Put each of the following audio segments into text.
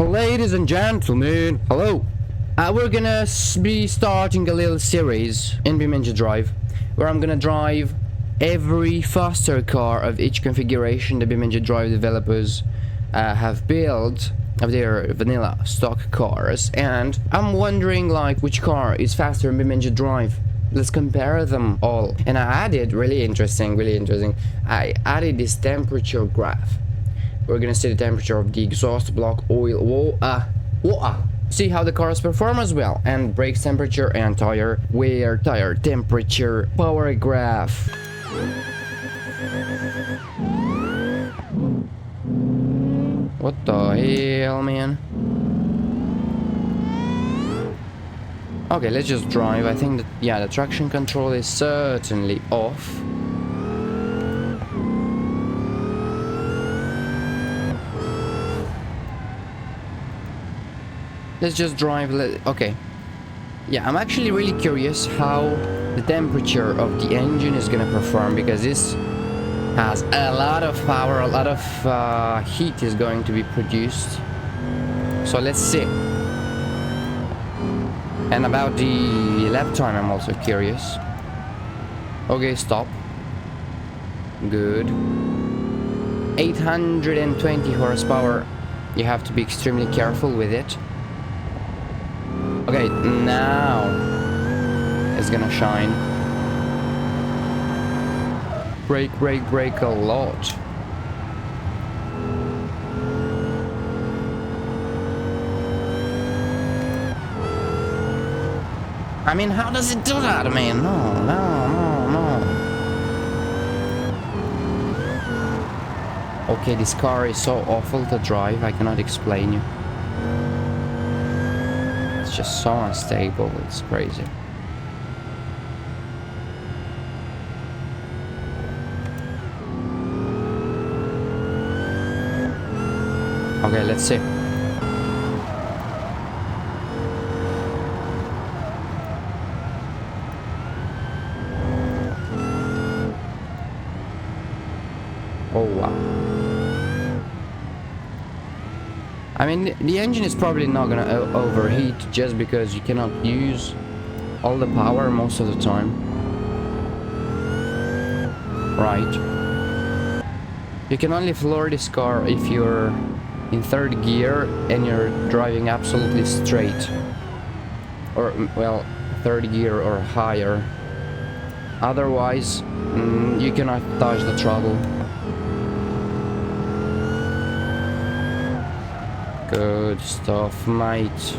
Ladies and gentlemen, hello. We're gonna be starting a little series in BeamNG Drive where I'm gonna drive every faster car of each configuration the BeamNG Drive developers have built of their vanilla stock cars, and I'm wondering like which car is faster in BeamNG Drive. Let's compare them all. And I added really interesting. I added this temperature graph. We're gonna see the temperature of the exhaust block, oil, water. See how the cars perform as well, and brakes temperature and tire wear, tire temperature, power graph. What the hell, man? Okay, let's just drive. I think that, yeah, the traction control is certainly off. Let's just drive. Okay. Yeah, I'm actually really curious how the temperature of the engine is gonna perform, because this has a lot of power, a lot of heat is going to be produced. So let's see. And about the lap time, I'm also curious. Okay, stop. Good. 820 horsepower. You have to be extremely careful with it. Okay, now it's gonna shine. Brake a lot. I mean, how does it do that, man? No. Okay, this car is so awful to drive, I cannot explain you. It's just so unstable, it's crazy. Okay, let's see. Oh wow. I mean, the engine is probably not gonna overheat just because you cannot use all the power most of the time. Right. You can only floor this car if you're in third gear and you're driving absolutely straight. Or, well, third gear or higher. Otherwise, you cannot touch the throttle. Good stuff, mate.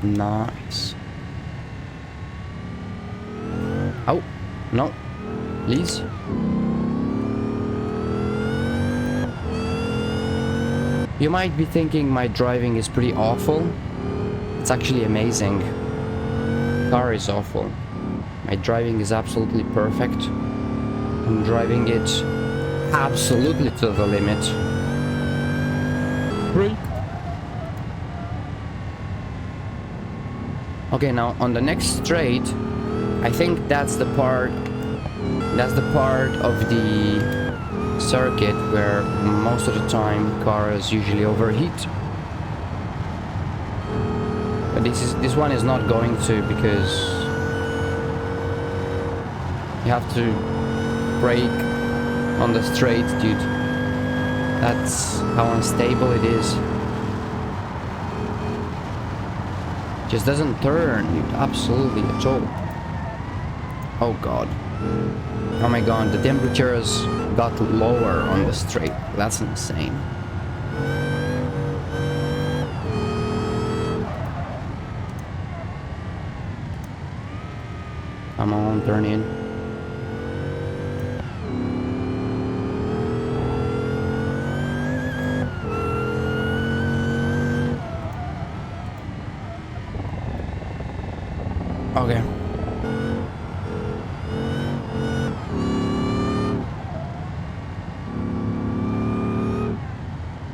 Nice. Oh, no. Please. You might be thinking my driving is pretty awful. It's actually amazing. Car is awful. My driving is absolutely perfect. I'm driving it absolutely to the limit. Brake. Okay, now on the next straight, I think that's the part of the circuit where most of the time cars usually overheat. But this one is not going to, because you have to brake on the straight, dude. That's how unstable it is. Just doesn't turn, dude, absolutely at all. Oh god. Oh my god, the temperatures got lower on the straight. That's insane. Come on, turn in. Okay.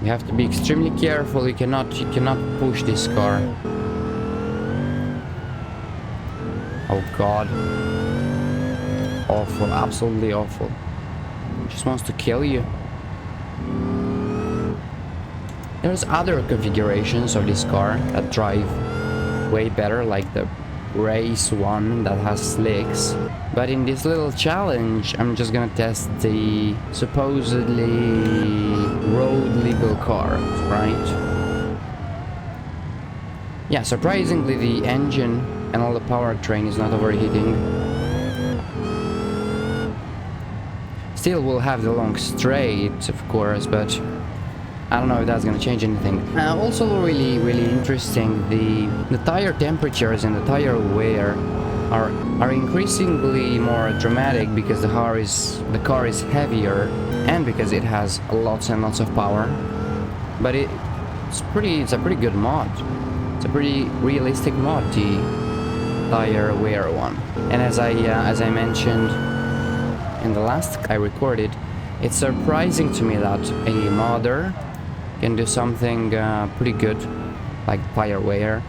You have to be extremely careful. You cannot push this car. Oh god. Awful, absolutely awful. Just wants to kill you. There's other configurations of this car that drive way better, like the race one that has slicks. But in this little challenge, I'm just gonna test the supposedly road legal car, right? Yeah, surprisingly the engine and all the powertrain is not overheating. Still we'll have the long straight, of course, but I don't know if that's gonna change anything. Also really interesting, the tire temperatures and the tire wear are increasingly more dramatic because the car is heavier and because it has lots and lots of power. But it's a pretty good mod. It's a pretty realistic mod, the tire wear one. And as I mentioned in the last I recorded, it's surprising to me that a modder can do something pretty good like tire wear,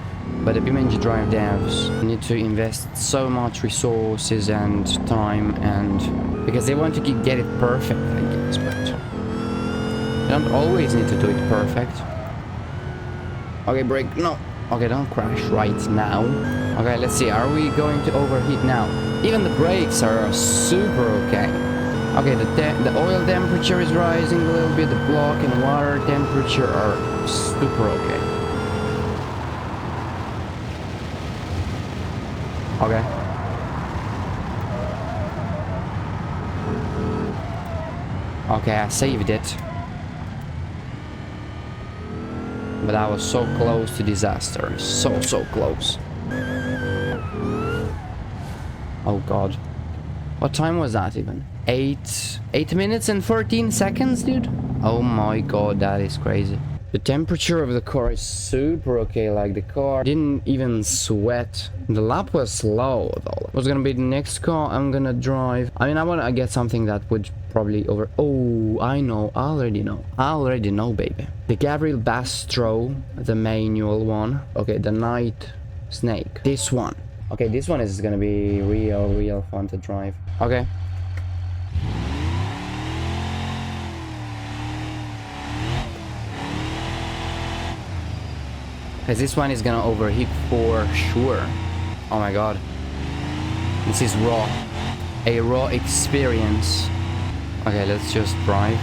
but the BeamNG Drive devs need to invest so much resources and time, and because they want to get it perfect, I guess, but they don't always need to do it perfect. Okay, brake, no. Okay, don't crash right now. Okay, let's see, are we going to overheat now? Even the brakes are super okay. Okay, the oil temperature is rising a little bit, the block and water temperature are super okay. Okay. Okay, I saved it. But I was so close to disaster. So close. Oh god. What time was that even? 8 minutes and 14 seconds, dude? Oh my god, that is crazy. The temperature of the car is super okay, like the car didn't even sweat. The lap was slow though. What's gonna be the next car I'm gonna drive? I mean, I wanna get something that would probably over... Oh, I know, I already know, baby. The Gabriel Bastro, the manual one. Okay, the Night Snake. This one. Okay, this one is gonna be real fun to drive. Okay. Because this one is gonna overheat for sure. Oh my god. This is raw. A raw experience. Okay, let's just drive.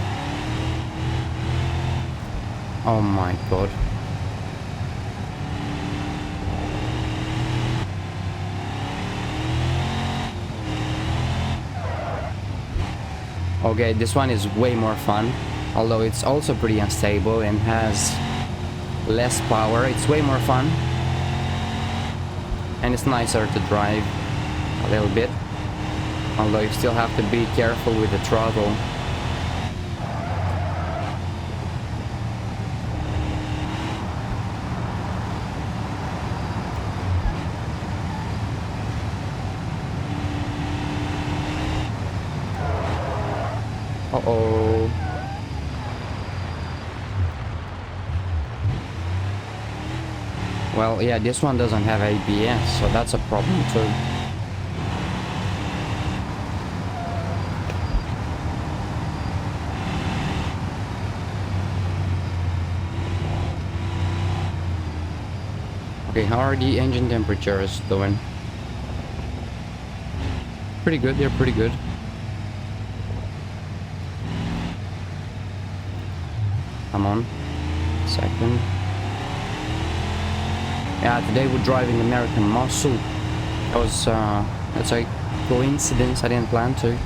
Oh my god. Okay, this one is way more fun. Although it's also pretty unstable and has less power. It's way more fun. And it's nicer to drive a little bit. Although you still have to be careful with the throttle. Uh-oh. Well, yeah, this one doesn't have ABS, so that's a problem too. Okay, how are the engine temperatures doing? Pretty good, they're pretty good. Come on. Second. Yeah, today we're driving American Muscle. That was, that's a coincidence, I didn't plan to.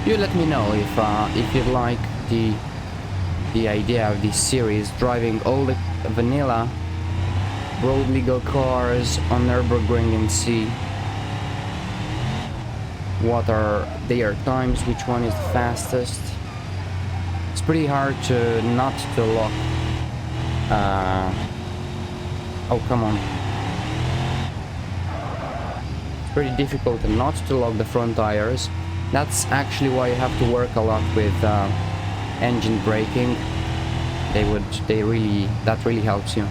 You let me know if you like the idea of this series, driving all the vanilla road legal cars on Nürburgring and see what are their times, which one is the fastest. It's pretty hard to not to lock. Oh, come on. It's pretty difficult not to lock the front tires. That's actually why you have to work a lot with engine braking. That really helps you.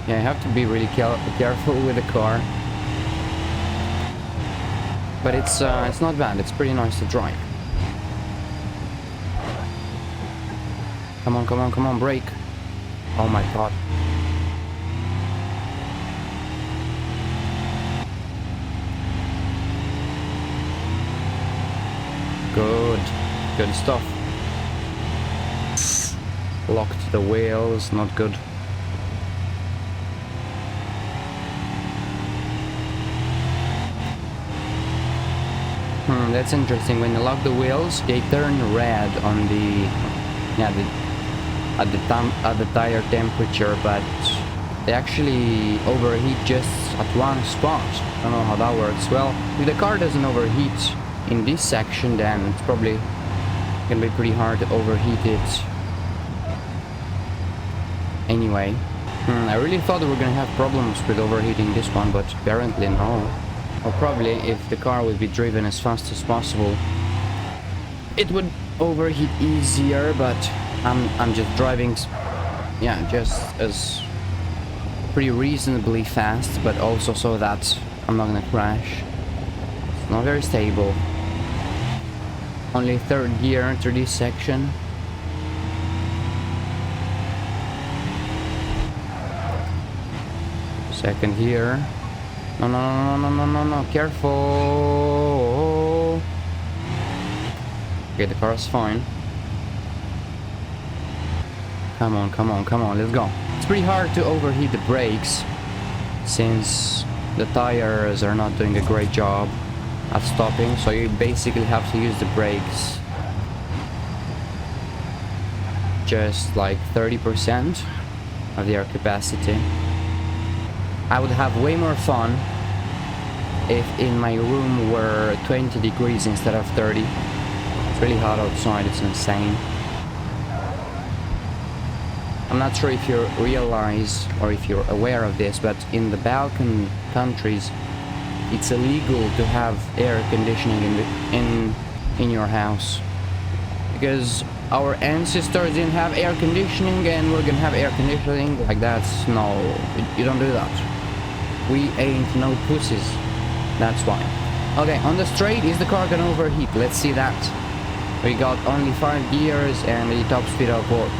Yeah, you have to be really careful with the car. But it's not bad. It's pretty nice to drive. Come on, come on, come on, brake. Oh my god. Good. Good stuff. Locked the wheels, not good. That's interesting. When you lock the wheels, they turn red on the at the tire temperature, but they actually overheat just at one spot. I don't know how that works. Well, if the car doesn't overheat in this section, then it's probably gonna be pretty hard to overheat it anyway. I really thought we were gonna have problems with overheating this one, but apparently no. Or probably if the car would be driven as fast as possible, it would overheat easier, but I'm just driving, yeah, just as pretty reasonably fast, but also so that I'm not gonna crash. It's not very stable. Only third gear through this section. Second here. No, no, no, no, no, no, no, careful. Okay, the car is fine. Come on, come on, come on, let's go. It's pretty hard to overheat the brakes since the tires are not doing a great job at stopping, so you basically have to use the brakes just like 30% of their capacity. I would have way more fun if in my room were 20 degrees instead of 30. It's really hot outside, it's insane. I'm not sure if you realize or if you're aware of this, but in the Balkan countries, it's illegal to have air conditioning in your house. Because our ancestors didn't have air conditioning and we're gonna have air conditioning like that. No, you don't do that. We ain't no pussies. That's why. Okay, on the straight, is the car gonna overheat? Let's see that. We got only 5 gears and the top speed of what?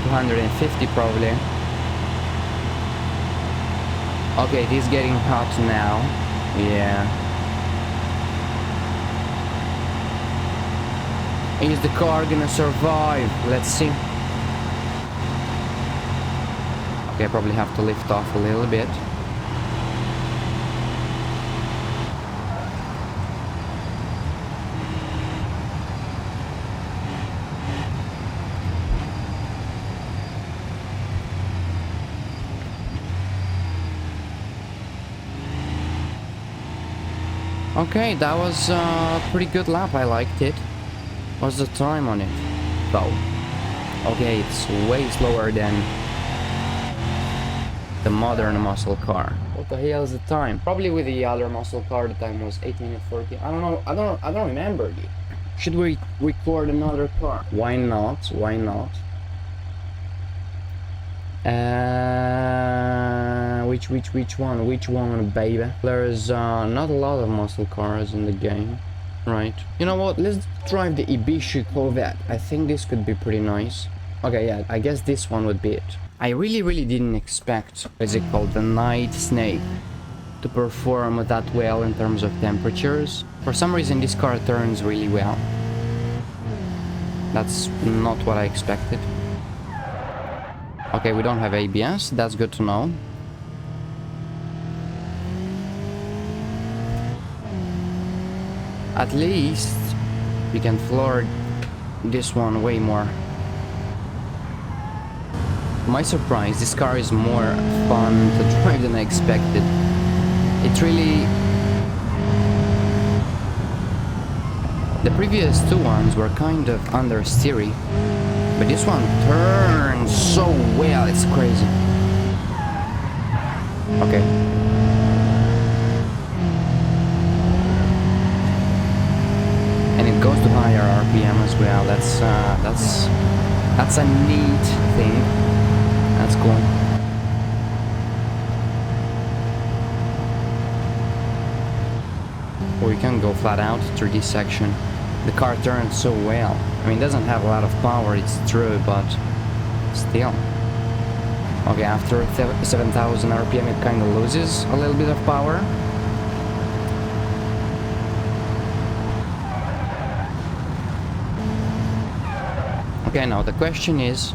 250 probably. Okay, it is getting hot now. Yeah. Is the car gonna survive? Let's see. Okay, I probably have to lift off a little bit. Okay, that was a pretty good lap. I liked it. What's the time on it? Though. Okay, it's way slower than the modern muscle car. What the hell is the time? Probably with the other muscle car, the time was 8 minutes 40. I don't know. I don't remember it. Should we record another car? Why not? Why not? Which one? Which one, baby? There's not a lot of muscle cars in the game, right? You know what? Let's drive the Ibishi Corvette. I think this could be pretty nice. Okay, yeah, I guess this one would be it. I really didn't expect, what's it called, the Night Snake, to perform that well in terms of temperatures. For some reason, this car turns really well. That's not what I expected. Okay, we don't have ABS, that's good to know. At least we can floor this one way more. To my surprise, this car is more fun to drive than I expected. It really... The previous two ones were kind of understeery, but this one turns so well, it's crazy. Okay. And it goes to higher RPM as well. That's a neat thing. That's cool. or you can go flat out through this section. The car turns so well. I mean, it doesn't have a lot of power, it's true, but still. Okay, after 7,000 RPM it kind of loses a little bit of power. Okay, now the question is,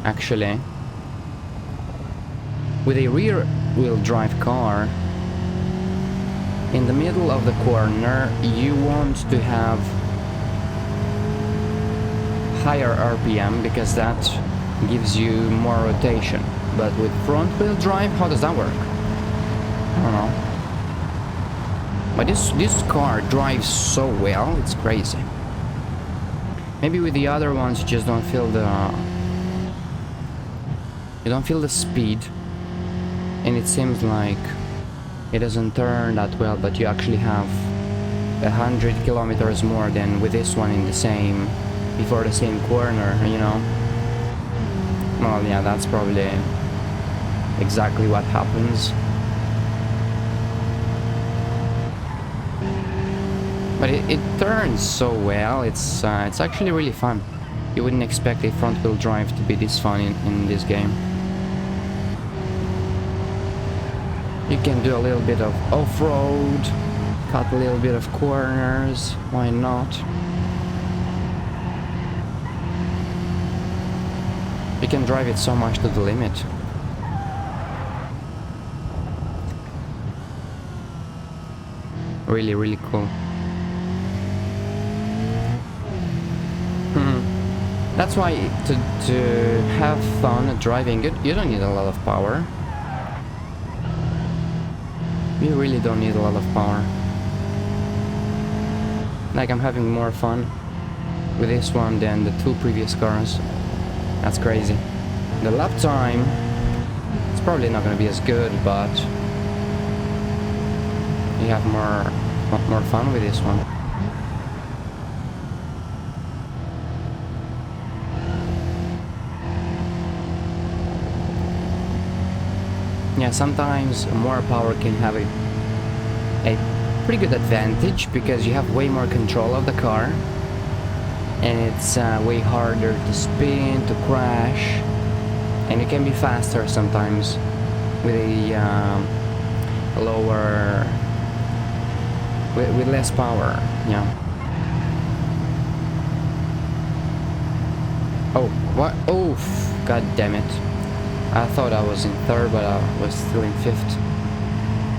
actually, with a rear-wheel drive car, in the middle of the corner, you want to have higher RPM because that gives you more rotation. But with front-wheel drive, how does that work? I don't know. But this car drives so well, it's crazy. Maybe with the other ones, you just don't feel the speed, and it seems like it doesn't turn that well, but you actually have 100 kilometers more than with this one in the same, before the same corner, you know. Well, yeah, that's probably exactly what happens. But it turns so well, it's actually really fun. You wouldn't expect a front-wheel drive to be this fun in this game. You can do a little bit of off-road, cut a little bit of corners, why not? You can drive it so much to the limit. Really, really cool. That's why to have fun driving it, you don't need a lot of power. You really don't need a lot of power. Like, I'm having more fun with this one than the two previous cars. That's crazy. The lap time, it's probably not gonna be as good, but you have more fun with this one. Yeah, sometimes more power can have a pretty good advantage because you have way more control of the car, and it's way harder to spin, to crash, and you can be faster sometimes with a lower, with less power. Yeah. Oh, what? Oh, god damn it. I thought I was in third, but I was still in fifth.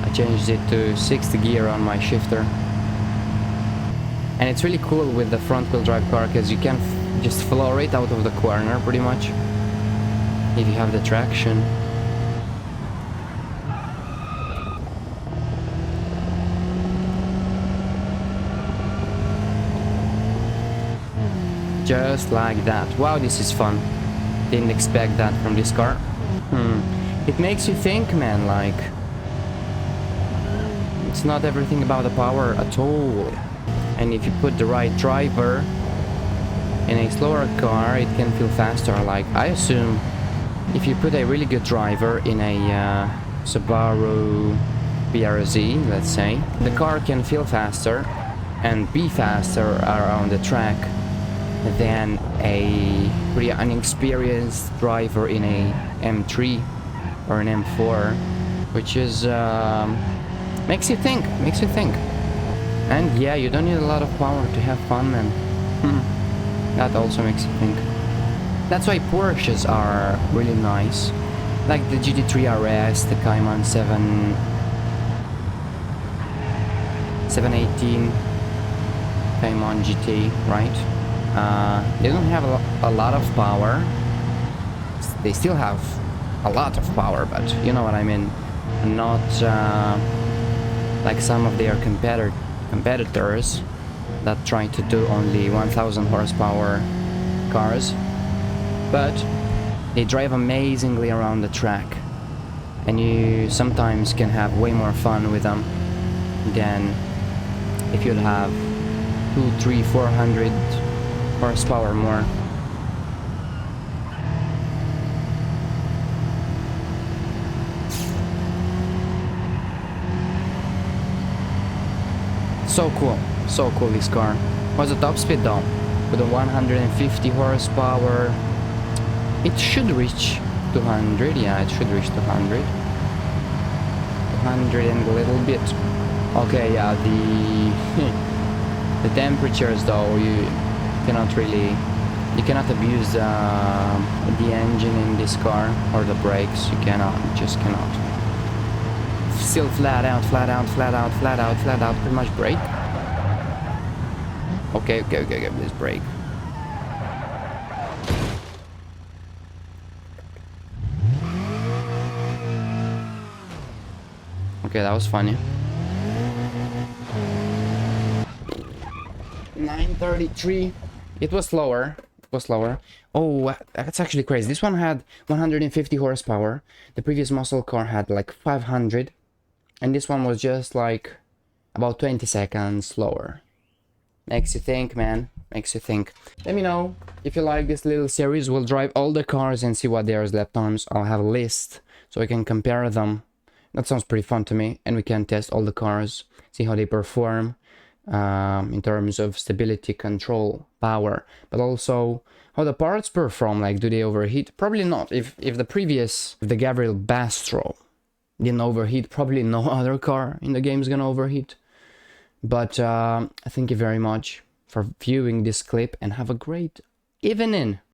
I changed it to 6th gear on my shifter. And it's really cool with the front-wheel drive car because you can just floor it out of the corner pretty much if you have the traction. Just like that. Wow, this is fun. Didn't expect that from this car. It makes you think, man, like, it's not everything about the power at all. And if you put the right driver in a slower car, it can feel faster. Like, I assume if you put a really good driver in a Subaru BRZ, let's say, the car can feel faster and be faster around the track than a pretty inexperienced driver in a M3 or an M4, which is makes you think. And yeah, you don't need a lot of power to have fun, man. That also makes you think. That's why Porsches are really nice, like the GT3 RS, the Cayman 718 Cayman GT, right? They don't have a lot of power. They still have a lot of power, but you know what I mean. Not like some of their competitors that try to do only 1000 horsepower cars. But they drive amazingly around the track, and you sometimes can have way more fun with them than if you'd have 200, 300, 400 horsepower more. So cool this car. What's the top speed though? With a 150 horsepower, it should reach 200. Yeah, it should reach 200. 200 and a little bit. Okay, yeah, the temperatures though, you cannot abuse the engine in this car, or the brakes. You just cannot. Still flat out, pretty much brake. Okay, please brake. Okay, that was funny. 933. It was slower. Oh, that's actually crazy. This one had 150 horsepower. The previous muscle car had like 500. And this one was just like about 20 seconds slower. Makes you think, man. Makes you think. Let me know if you like this little series. We'll drive all the cars and see what their lap times. I'll have a list so I can compare them. That sounds pretty fun to me. And we can test all the cars, see how they perform in terms of stability, control, power, but also how the parts perform. Like, do they overheat? Probably not. If the Gabriel Bastro didn't overheat, probably no other car in the game is gonna overheat. But thank you very much for viewing this clip, and have a great evening.